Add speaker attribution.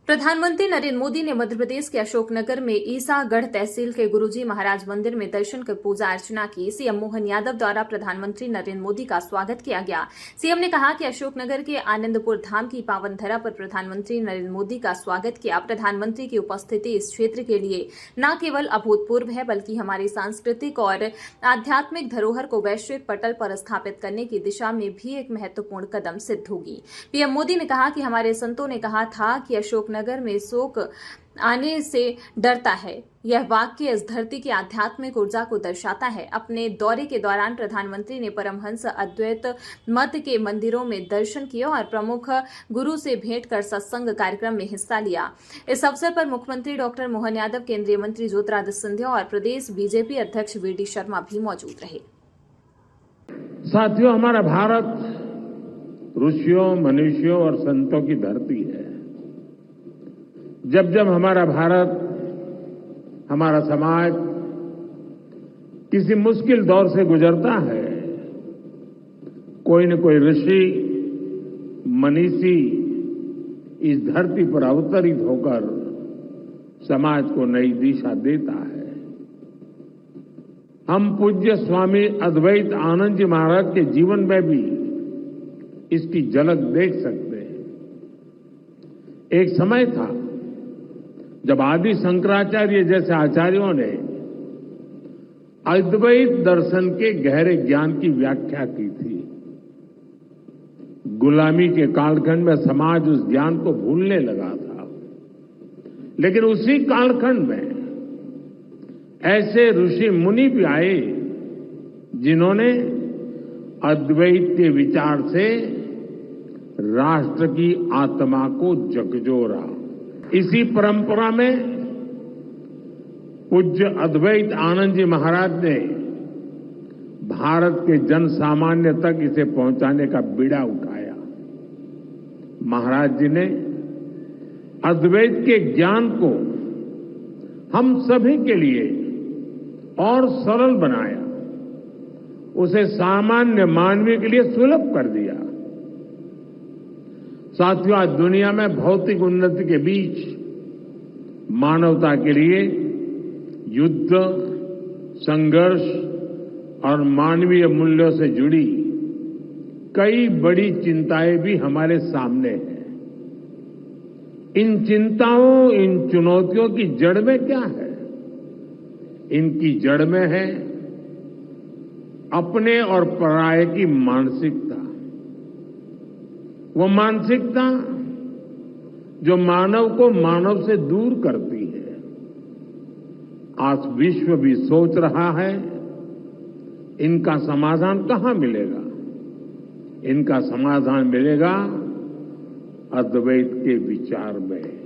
Speaker 1: प्रधानमंत्री नरेंद्र मोदी ने मध्य प्रदेश के अशोकनगर में ईसागढ़ तहसील के गुरुजी महाराज मंदिर में दर्शन कर पूजा अर्चना की। सीएम मोहन यादव द्वारा प्रधानमंत्री नरेंद्र मोदी का स्वागत किया गया। सीएम ने कहा कि अशोकनगर के आनंदपुर धाम की पावन धरा पर प्रधानमंत्री नरेंद्र मोदी का स्वागत किया। प्रधानमंत्री की उपस्थिति इस क्षेत्र के लिए न केवल अभूतपूर्व है बल्कि हमारी सांस्कृतिक और आध्यात्मिक धरोहर को वैश्विक पटल पर स्थापित करने की दिशा में भी एक महत्वपूर्ण कदम सिद्ध होगी। पीएम मोदी ने कहा कि हमारे संतों ने कहा था कि अशोकनगर में शोक आने से डरता है। यह वाक्य इस धरती की आध्यात्मिक ऊर्जा को दर्शाता है। अपने दौरे के दौरान प्रधानमंत्री ने परमहंस अद्वैत मत के मंदिरों में दर्शन किए और प्रमुख गुरु से भेंट कर सत्संग कार्यक्रम में हिस्सा लिया। इस अवसर पर मुख्यमंत्री डॉक्टर मोहन यादव, केंद्रीय मंत्री ज्योतिरादित्य सिंधिया और प्रदेश बीजेपी अध्यक्ष वीडी शर्मा भी मौजूद रहे।
Speaker 2: साथियों, हमारा भारत ऋषियों, मनीषियों और संतों की धरती है। जब जब हमारा भारत, हमारा समाज किसी मुश्किल दौर से गुजरता है, कोई न कोई ऋषि, मनीषी इस धरती पर अवतरित होकर समाज को नई दिशा देता है। हम पूज्य स्वामी अद्वैत आनंद जी महाराज के जीवन में भी इसकी झलक देख सकते हैं। एक समय था जब आदि शंकराचार्य जैसे आचार्यों ने अद्वैत दर्शन के गहरे ज्ञान की व्याख्या की थी। गुलामी के कालखंड में समाज उस ज्ञान को भूलने लगा था, लेकिन उसी कालखंड में ऐसे ऋषि मुनि भी आए जिन्होंने अद्वैत के विचार से राष्ट्र की आत्मा को झकझोरा। इसी परंपरा में पूज्य अद्वैत आनंद जी महाराज ने भारत के जन सामान्य तक इसे पहुंचाने का बीड़ा उठाया। महाराज जी ने अद्वैत के ज्ञान को हम सभी के लिए और सरल बनाया, उसे सामान्य मानवीय के लिए सुलभ कर दिया। साथियों, आज दुनिया में भौतिक उन्नति के बीच मानवता के लिए युद्ध, संघर्ष और मानवीय मूल्यों से जुड़ी कई बड़ी चिंताएं भी हमारे सामने हैं। इन चिंताओं, इन चुनौतियों की जड़ में क्या है? इनकी जड़ में है अपने और पराये की मानसिकता। वो मानसिकता जो मानव को मानव से दूर करती है। आज विश्व भी सोच रहा है इनका समाधान कहां मिलेगा? इनका समाधान मिलेगा अद्वैत के विचार में।